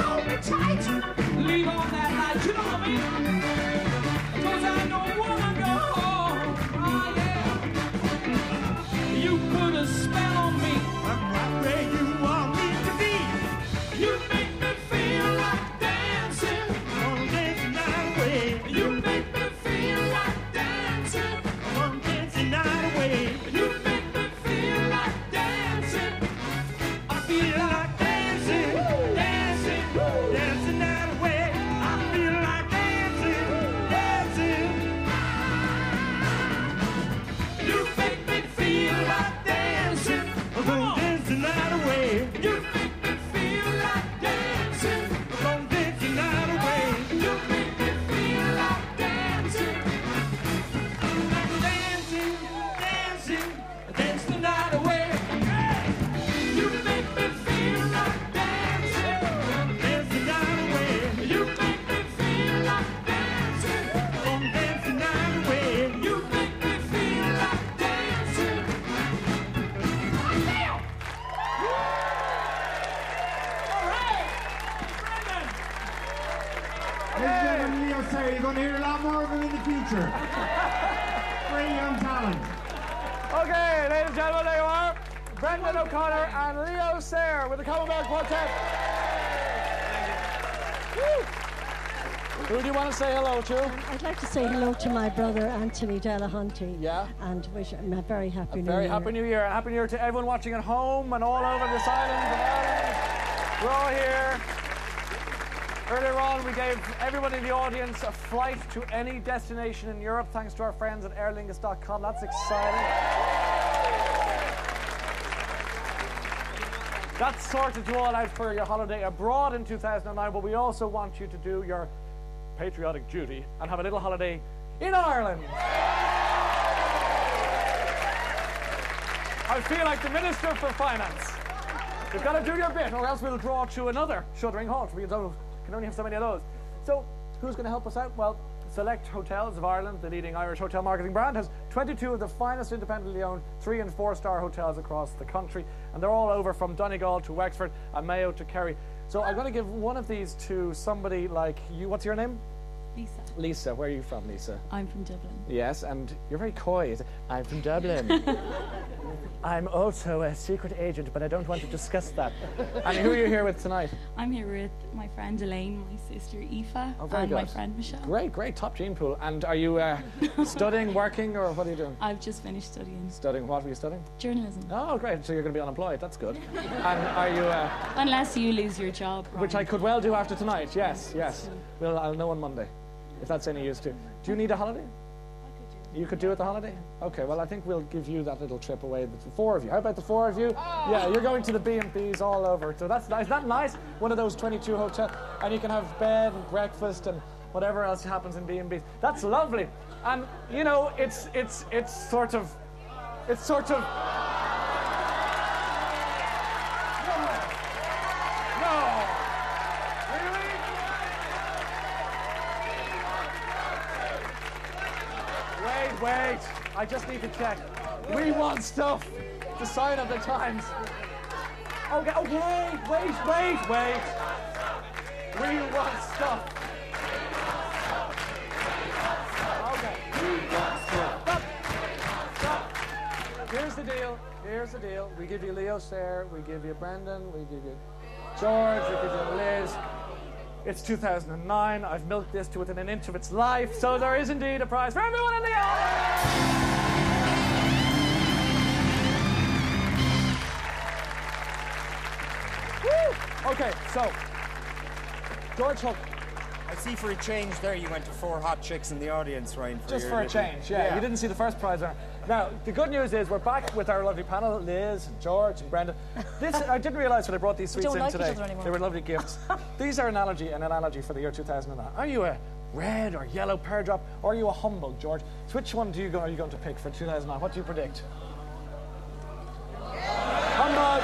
hold me tight. Leave on that night, you know what I mean? 'Cause I don't wanna go home. Oh, yeah. You put a spell on me. I'm right where you want me to be. You make me feel like dancing. On dancing night away. You make me feel like dancing. On dancing night away. You make me feel like dancing. I feel like dancing, dancing, dancing night away. I feel like dancing, dancing. You make me feel like dancing. On dancing night away. You make me feel like dancing. On dancing night away. You make me feel like dancing. Dancing, dancing, dance the night away. You make me feel like dancing. Dance the night away. You make me feel like dancing. On dance the night away. You make me feel like dancing. I feel. All right. Brendan. Ladies and gentlemen, Leo Sayer, you're going to hear a lot more of him in the future. Great young talent. Okay, ladies and gentlemen, there you are. Brendan O'Connor and Leo Sayer with the Commonwealth Quartet. Woo. Who do you want to say hello to? I'd like to say hello to my brother Anthony Delahunty. Yeah. And wish him a very happy New Very Year. happy New Year. And happy New Year to everyone watching at home and all over this island of Ireland. We're all here. Earlier on, we gave everyone in the audience a flight to any destination in Europe, thanks to our friends at aerlingus.com. That's exciting. That's sorted you all out for your holiday abroad in 2009, but we also want you to do your patriotic duty and have a little holiday in Ireland. I feel like the Minister for Finance. You've got to do your bit, or else we'll draw to another shuddering halt. We can only have so many of those. So, who's going to help us out? Well, Select Hotels of Ireland, the leading Irish hotel marketing brand, has 22 of the finest independently owned 3- and 4-star hotels across the country. And they're all over from Donegal to Wexford and Mayo to Kerry. So I'm going to give one of these to somebody like you. What's your name? Lisa. Lisa, where are you from, Lisa? I'm from Dublin. Yes, and you're very coy. I'm from Dublin. I'm also a secret agent, but I don't want to discuss that. And who are you here with tonight? I'm here with my friend Elaine, my sister Aoife, Oh, very and good. my friend Michelle. Great, great, top gene pool. And are you studying, working, or what are you doing? I've just finished studying Studying, what were you studying? journalism. Oh, great, so you're going to be unemployed, that's good. And are you... Unless you lose your job. which I could well do after tonight, yes, yes. Well, I'll know on Monday, if that's any use to. Do you need a holiday? You could do it the holiday? Okay, well, I think we'll give you that little trip away, the 4 of you. How about the 4 of you? Yeah, you're going to the B&Bs all over. So that's nice. Isn't that nice? One of those 22 hotels. And you can have bed and breakfast and whatever else happens in B&Bs. That's lovely. And, you know, it's sort of... No! Really? Wait. I just need to check. We want stuff. The sign of the times. Okay, wait. We want stuff. Okay. Stop. Here's the deal. We give you Leo Sayer, we give you Brendan, we give you George, we give you Liz. It's 2009. I've milked this to within an inch of its life, so there is indeed a prize for everyone in the audience. Woo! Okay, so George Hook. I see for a change there you went to 4 hot chicks in the audience, Ryan. Just for a change, yeah. You didn't see the first prize winner. Now, the good news is we're back with our lovely panel, Liz, and George, and Brendan. I didn't realise when I brought these sweets in today. They were lovely gifts. These are an analogy for the year 2009. Are you a red or yellow pear drop, or are you a humble, George? So which one are you going to pick for 2009? What do you predict? Humbug!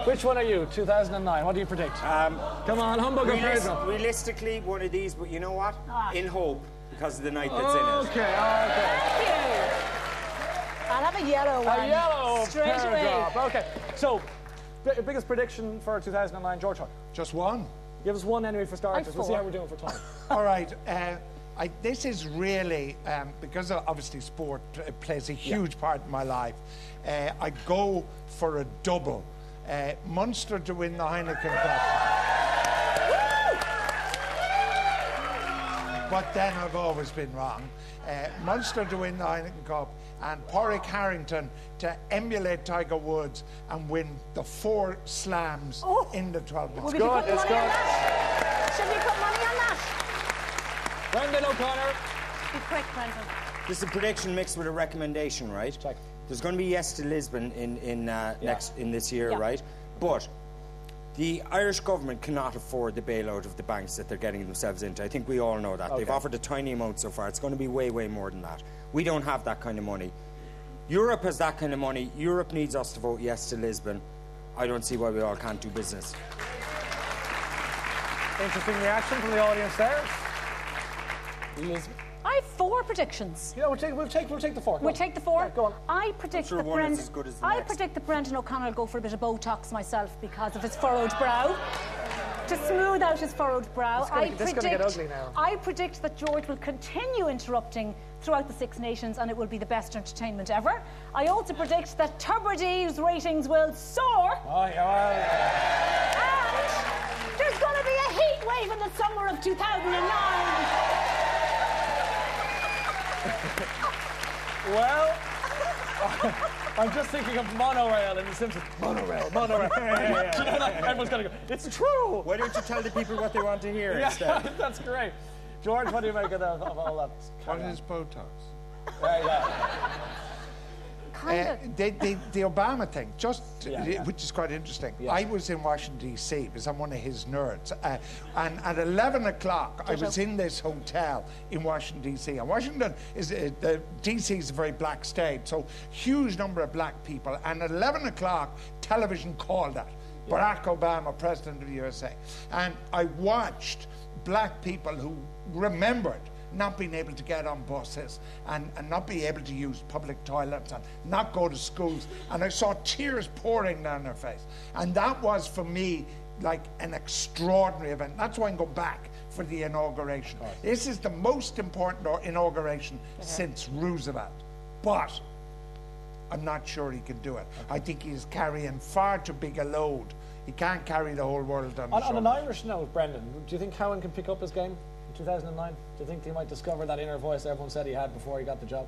Which one are you, 2009? What do you predict? Come on, humbug or pear drop? Realistically, one of these, but you know what? In hope, because of the night that's in it. Okay. I'll have a yellow one. A yellow straight pear away. drop. Okay, so biggest prediction for 2009, George Hunt? Just one. Give us one anyway for starters. We'll see how we're doing for time. All right. This is really, because obviously sport plays a huge part in my life, I go for a double. Munster to win the Heineken Cup. But then I've always been wrong. Munster to win the Heineken Cup and Porrick Harrington to emulate Tiger Woods and win the 4 slams in the 12 months. It's good, it's good. Should we put money on that? Brendan O'Connor. Be quick, Brendan. This is a prediction mixed with a recommendation, right? Check. There's going to be yes to Lisbon in this year, right? But the Irish government cannot afford the bailout of the banks that they're getting themselves into. I think we all know that. They've offered a tiny amount so far. It's going to be way, way more than that. We don't have that kind of money. Europe has that kind of money. Europe needs us to vote yes to Lisbon. I don't see why we all can't do business. Interesting reaction from the audience there. Lisbon. I have 4 predictions. Yeah, we'll take the 4. We'll take the 4. Yeah, go on. I predict that one is as good as the I next. predict that Brendan O'Connor will go for a bit of Botox myself because of his furrowed brow. To smooth out his furrowed brow. This is going to get ugly now. I predict that George will continue interrupting throughout the Six Nations and it will be the best entertainment ever. I also predict that Tubridy's ratings will soar. Oh, yeah. And there's going to be a heat wave in the summer of 2009. Well, I'm just thinking of monorail in The Simpsons. Monorail. You know that? Everyone's going to go, it's true! Why don't you tell the people what they want to hear instead? That's great. George, what do you make of all that? What is Botox? The Obama thing, which is quite interesting. Yeah. I was in Washington, D.C. because I'm one of his nerds. And at 11 o'clock, I was in this hotel in Washington, D.C. And Washington D.C. is a very black state, so huge number of black people. And at 11 o'clock, television called that. Barack Obama, President of the USA. And I watched black people who remembered not being able to get on buses and not be able to use public toilets and not go to schools. And I saw tears pouring down their face. And that was, for me, like an extraordinary event. That's why I'm going back for the inauguration. Right. This is the most important inauguration since Roosevelt. But I'm not sure he can do it. I think he's carrying far too big a load. He can't carry the whole world on his shoulders. On an Irish note, Brendan, do you think Cowan can pick up his game in 2009? Do you think he might discover that inner voice everyone said he had before he got the job?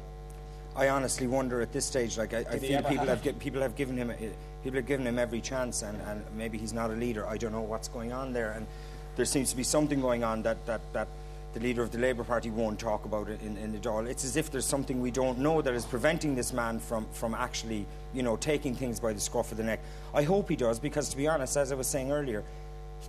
I honestly wonder at this stage. Like I feel people have given him every chance, and maybe he's not a leader. I don't know what's going on there, and there seems to be something going on that the leader of the Labour Party won't talk about it in the Dáil. It's as if there's something we don't know that is preventing this man from actually, taking things by the scruff of the neck. I hope he does, because to be honest, as I was saying earlier,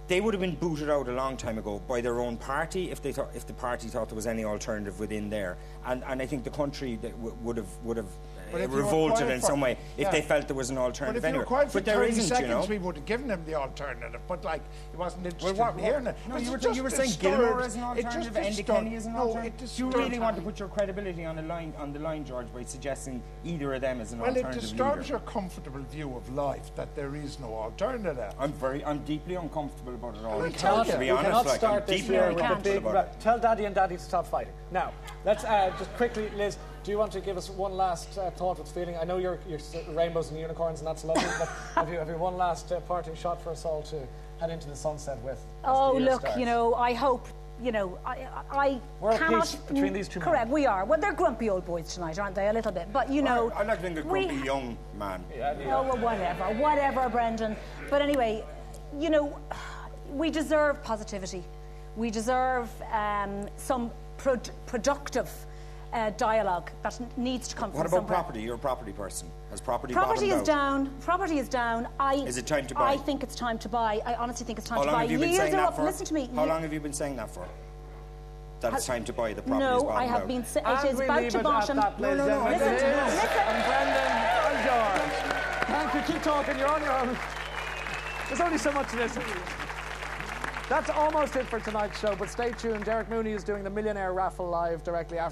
they would have been booted out a long time ago by their own party if the party thought there was any alternative within there, and I think the country that would have revolted in some way if they felt there was an alternative anywhere. But there isn't, seconds, we would have given him the alternative, but like he wasn't interested in hearing it. No, you were saying Gilmore is an alternative, Enda Kenny is an alternative. Do you really want to put your credibility on the line, George, by suggesting either of them as an alternative leader? Well, it disturbs your comfortable view of life that there is no alternative. I'm deeply uncomfortable about it all. To be honest, I'm deeply uncomfortable about it. Tell Daddy and Daddy to stop fighting. Now, let's just quickly, Liz, do you want to give us one last thought with feeling? I know you're rainbows and unicorns and that's lovely, but have you one last parting shot for us all to head into the sunset with? Oh, look, I hope, I we're cannot... at peace between these two men. Correct, we are. Well, they're grumpy old boys tonight, aren't they? A little bit. But, I like being a grumpy young man. Oh, well, whatever, Brendan. But anyway, we deserve positivity. We deserve some productive dialogue that needs to come from somewhere. What about property? You're a property person. Has property Property is out? down. Property is down. Is it time to buy? I think it's time to buy. I honestly think it's time to buy. How long have you been saying that for? Listen to me. How long have you been saying that for? That it's time to buy, the property is No, bottomed I have out. been saying it is about to bottom. No. Listen. And Brendan and George. Thank you. Keep talking. You're on your own. There's only so much to listen to. That's almost it for tonight's show, but stay tuned. Derek Mooney is doing the Millionaire Raffle live directly after.